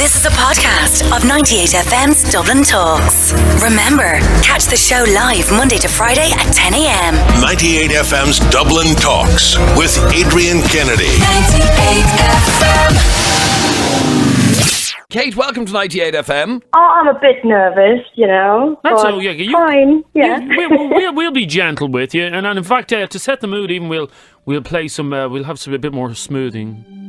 This is a podcast of 98fm's Dublin Talks. Remember, catch the show live Monday to Friday at 10 a.m. 98fm's Dublin Talks with Adrian Kennedy. 98fm. Kate, welcome to 98FM. Oh, I'm a bit nervous, you know. That's but fine, yeah. We'll be gentle with you, and in fact, to set the mood, even we'll play some. We'll have a bit more smoothing.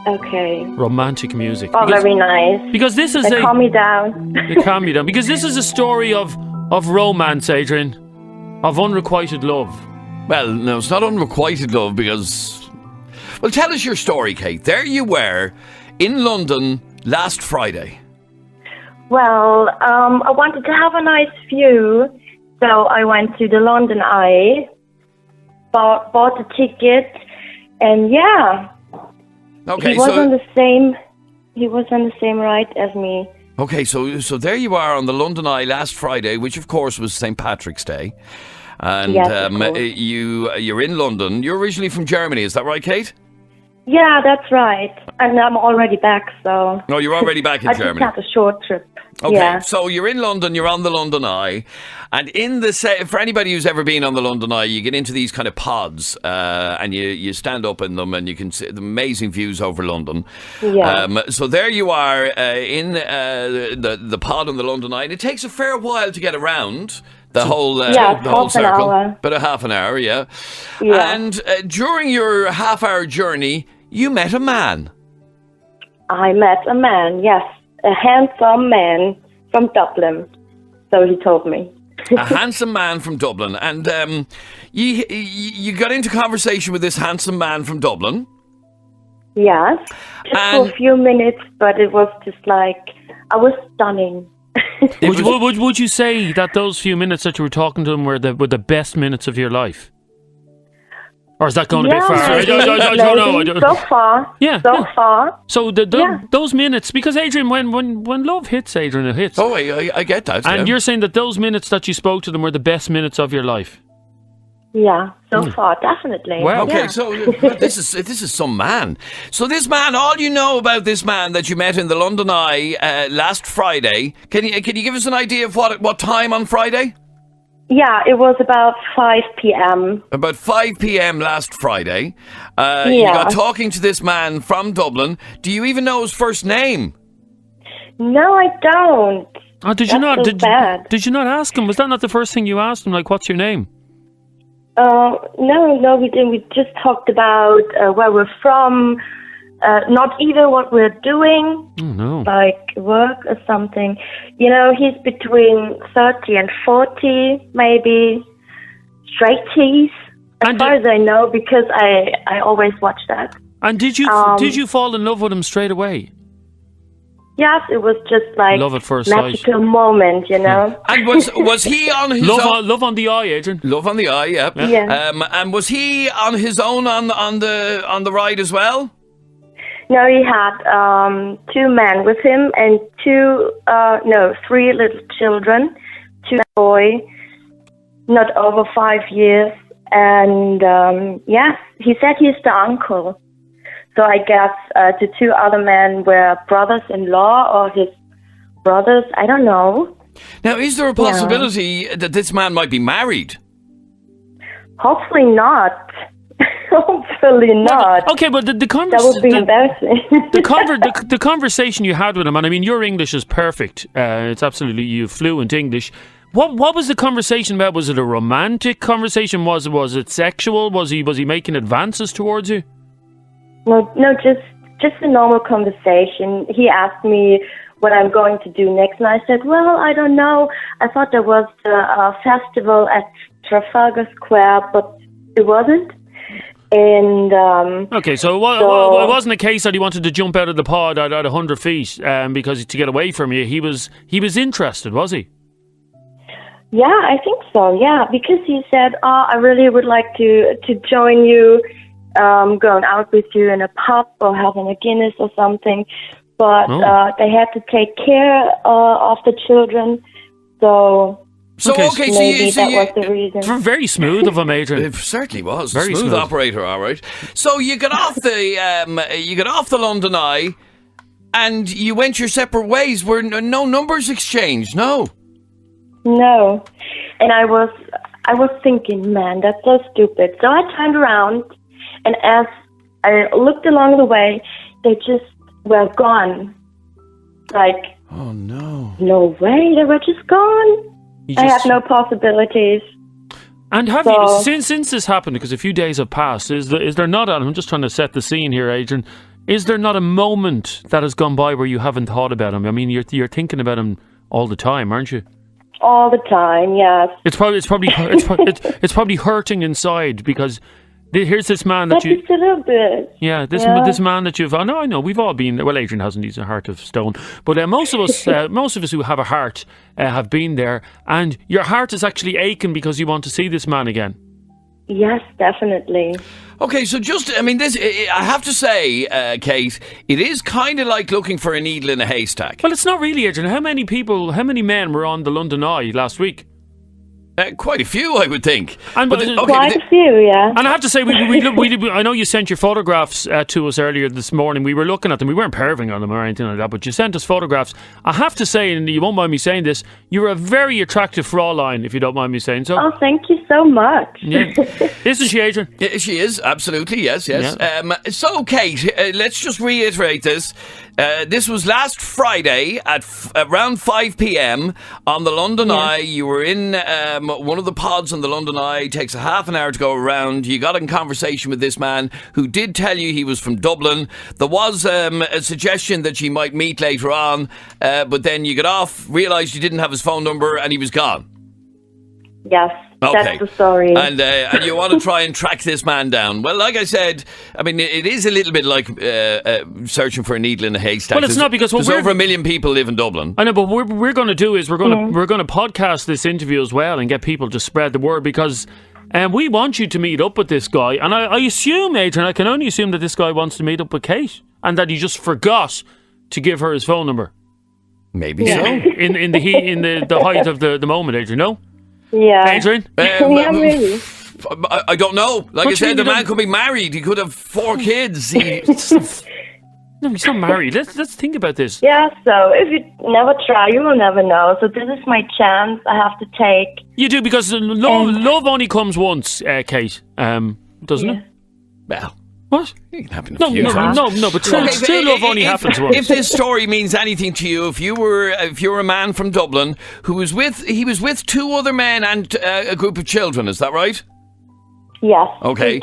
Okay. Romantic music. Oh, very nice. Because this is calm me down. Calm me down. Because this is a story of romance, Adrian, of unrequited love. Well, no, it's not unrequited love because. Well, tell us your story, Kate. There you were in London last Friday. Well, I wanted to have a nice view, so I went to the London Eye, bought a ticket, and yeah. Okay, he was on the same ride as me. Okay, so there you are on the London Eye last Friday, which of course was St. Patrick's Day. And yes, you're in London. You're originally from Germany, is that right, Kate? Yeah, that's right. And I'm already back, so... No, you're already back in Germany. I just had a short trip. Okay, yeah. So you're in London, you're on the London Eye, and for anybody who's ever been on the London Eye, you get into these kind of pods, and you stand up in them, and you can see the amazing views over London. Yeah. So there you are in the pod on the London Eye, and it takes a fair while to get around. The whole circle, but a half an hour, yeah. And during your half-hour journey, you met a man. I met a man, yes, a handsome man from Dublin. So he told me. A handsome man from Dublin, and you got into conversation with this handsome man from Dublin. Yes, just for a few minutes, but it was just like I was stunning. Would you say that those few minutes that you were talking to him were the best minutes of your life? Or is that going a bit far? I don't know. So far. Yeah. Far. So those minutes, because Adrian, when love hits, Adrian, it hits. Oh, I get that. And you're saying that those minutes that you spoke to them were the best minutes of your life? Yeah, so far, definitely. Well, okay, yeah. so this is some man. So this man, all you know about this man that you met in the London Eye last Friday, can you give us an idea of what time on Friday? Yeah, it was about 5 p.m. About 5 p.m. last Friday. You got talking to this man from Dublin. Do you even know his first name? No, I don't. Oh, did you not? Did you not ask him? Was that not the first thing you asked him? Like, what's your name? No, we didn't. We just talked about where we're from, not even what we're doing, like work or something. You know, he's between 30 and 40, maybe, straighties, as far as I know, because I always watch that. And did you fall in love with him straight away? Yes, it was just like love at first magical moment, you know. And was he on his own? Love on the eye, Adrian. Love on the eye, yeah. And was he on his own on the ride as well? No, he had 2 men with him and 3 little children, 2 boys, not over 5 years, and he said he's the uncle. So I guess the 2 other men were brothers-in-law or his brothers. I don't know. Now, is there a possibility that this man might be married? Hopefully not. Hopefully not. Okay, but the that would be embarrassing. The conversation you had with him, and I mean, your English is perfect. It's absolutely you fluent English. What was the conversation about? Was it a romantic conversation? Was it sexual? Was he making advances towards you? No, just a normal conversation. He asked me what I'm going to do next, and I said, well, I don't know. I thought there was a festival at Trafalgar Square, but it wasn't. And okay, so it wasn't a case that he wanted to jump out of the pod at 100 feet because to get away from you. He was interested, was he? Yeah, I think so. Yeah, because he said, I really would like to join you. Going out with you in a pub or having a Guinness or something, but they had to take care of the children, so maybe that was the reason. Very smooth of him, Adrian. It certainly was. Very smooth operator, all right. So you got off the London Eye, and you went your separate ways. Were no numbers exchanged? No. No. And I was thinking, man, that's so stupid. So I turned around, and as I looked along the way, they just were gone. Like, oh no. No way, they were just gone. I had no possibilities. And have you, since this happened, because a few days have passed, is there not, I'm just trying to set the scene here, Adrian, is there not a moment that has gone by where you haven't thought about him? I mean, you're thinking about him all the time, aren't you? All the time, yes. It's probably hurting inside, because here's this man that you... Just a little bit. Yeah, this man that you've... I know, we've all been... Well, Adrian hasn't, he's a heart of stone. But most of us who have a heart have been there, and your heart is actually aching because you want to see this man again. Yes, definitely. Okay, so I have to say, Kate, it is kind of like looking for a needle in a haystack. Well, it's not really, Adrian. How many men were on the London Eye last week? Quite a few, I would think. Quite a few, yeah. And I have to say, I know you sent your photographs to us earlier this morning. We were looking at them. We weren't perving on them or anything like that, but you sent us photographs. I have to say, and you won't mind me saying this, you're a very attractive Fraulein, if you don't mind me saying so. Oh, thank you so much. Yeah. Isn't she, Adrian? Yeah, she is, absolutely, yes. Yeah. So, Kate, let's just reiterate this. This was last Friday at around 5 p.m. on the London Eye. You were in one of the pods on the London Eye. It takes a half an hour to go around. You got in conversation with this man who did tell you he was from Dublin. There was a suggestion that you might meet later on, but then you got off, realised you didn't have his phone number, and he was gone. Yes. Okay. That's the story. And you want to try and track this man down. Well, like I said, I mean, it is a little bit like searching for a needle in a haystack. Well, it's not, because there's over 1 million people live in Dublin. I know, but what we're going to do is we're going to podcast this interview as well and get people to spread the word, because we want you to meet up with this guy. And I assume, Adrian, I can only assume that this guy wants to meet up with Kate, and that he just forgot to give her his phone number. Maybe so. In the height of the moment, Adrian. No. Yeah. Adrian? Yeah, really. I don't know. Like I said, the man could be married. He could have 4 kids. No, he's not married. Let's think about this. Yeah, so if you never try, you will never know. So this is my chance I have to take. You do, because love only comes once, Kate. Doesn't it? Well... What? It can happen a few times. No, but true love only happens once. If this story means anything to you, if you're a man from Dublin who was with 2 other men and a group of children, is that right? Yes. Okay.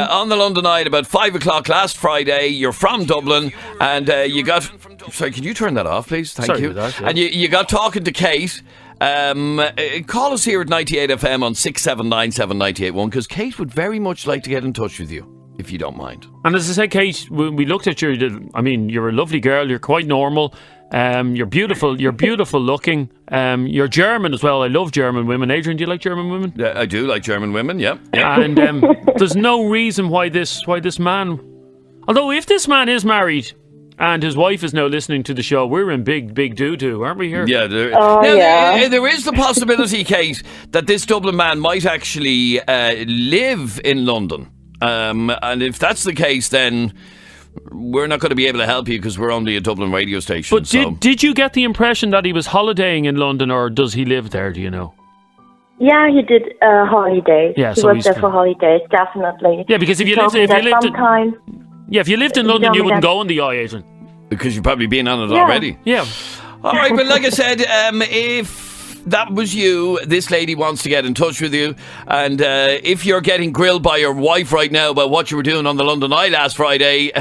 On the London Eye at about 5 o'clock last Friday, you're from Dublin, and you got... Sorry, can you turn that off, please? Thank you. That, yeah. And you got talking to Kate. Call us here at 98fm on 6797981, because Kate would very much like to get in touch with you, if you don't mind. And as I said, Kate, we looked at you. I mean, you're a lovely girl. You're quite normal. You're beautiful. You're beautiful looking. You're German as well. I love German women. Adrian, do you like German women? I do like German women. Yeah. And there's no reason why this man. Although, if this man is married and his wife is now listening to the show, we're in big doo-doo, aren't we here? Yeah. There is the possibility, Kate, that this Dublin man might actually live in London. And if that's the case, then we're not going to be able to help you, because we're only a Dublin radio station. But did you get the impression that he was holidaying in London, or does he live there, do you know? Yeah, he did holidays. Yeah, he was there for holidays, definitely. Yeah, because if you lived in London, you wouldn't go on the Eye, Adrian. Because you've probably been on it already. Yeah. All right, but like I said, if that was you, this lady wants to get in touch with you, and if you're getting grilled by your wife right now about what you were doing on the London Eye last Friday,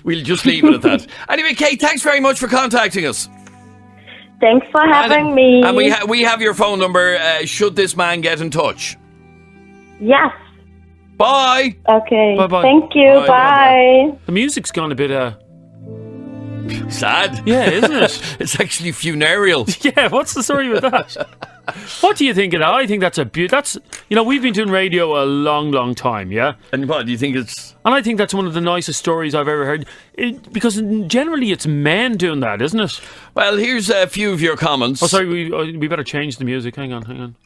we'll just leave it at that. Anyway, Kate, thanks very much for contacting us. Thanks for having me. And we have your phone number, should this man get in touch. Yes. Bye. Okay. Bye-bye. Thank you. Bye. The music's gone a bit... sad. Yeah, isn't it? It's actually funereal. Yeah, what's the story with that? What do you think of that? I think that's we've been doing radio a long time, yeah? And what, do you think it's... And I think that's one of the nicest stories I've ever heard. Because generally it's men doing that, isn't it? Well, here's a few of your comments. Oh, sorry, we better change the music. Hang on.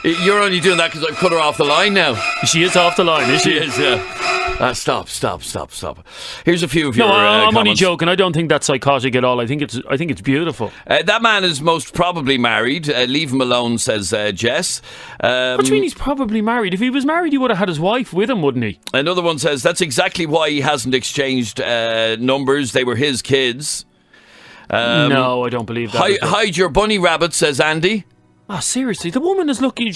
You're only doing that because I've cut her off the line now. She is off the line, is she? She is, yeah. Stop. Here's a few of your I'm comments. only joking. I don't think that's psychotic at all. I think it's beautiful. That man is most probably married. Leave him alone, says Jess. What do you mean he's probably married? If he was married, he would have had his wife with him, wouldn't he? Another one says that's exactly why he hasn't exchanged numbers. They were his kids. No, I don't believe that. Hide your bunny rabbit, says Andy. Oh, seriously, the woman is looking.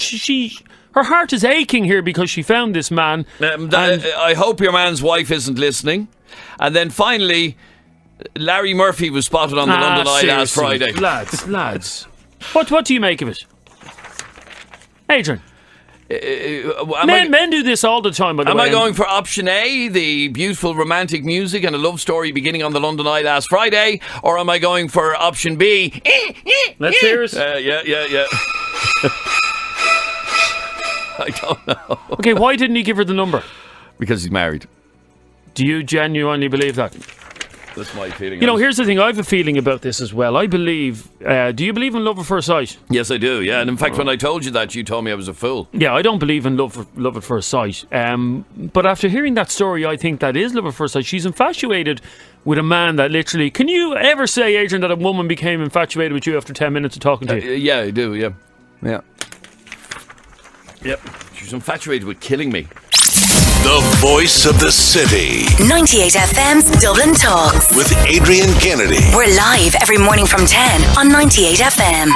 Her heart is aching here because she found this man. I hope your man's wife isn't listening. And then finally, Larry Murphy was spotted on the London Eye last Friday. Lads. What do you make of it? Adrian. Men do this all the time, by the way. Am I going for option A, the beautiful romantic music and a love story beginning on the London Eye last Friday? Or am I going for option B? Let's hear it. Yeah. I don't know. Okay, why didn't he give her the number? Because he's married. Do you genuinely believe that? That's my feeling. You know, here's the thing. I have a feeling about this as well. I believe... do you believe in love at first sight? Yes, I do, yeah. And in fact, when I told you that, you told me I was a fool. Yeah, I don't believe in love at first sight. But after hearing that story, I think that is love at first sight. She's infatuated with a man that literally... Can you ever say, Adrian, that a woman became infatuated with you after 10 minutes of talking to you? Yeah, I do, yeah. Yep. She's infatuated with killing me. The voice of the city. 98FM's Dublin Talks. With Adrian Kennedy. We're live every morning from 10 on 98FM.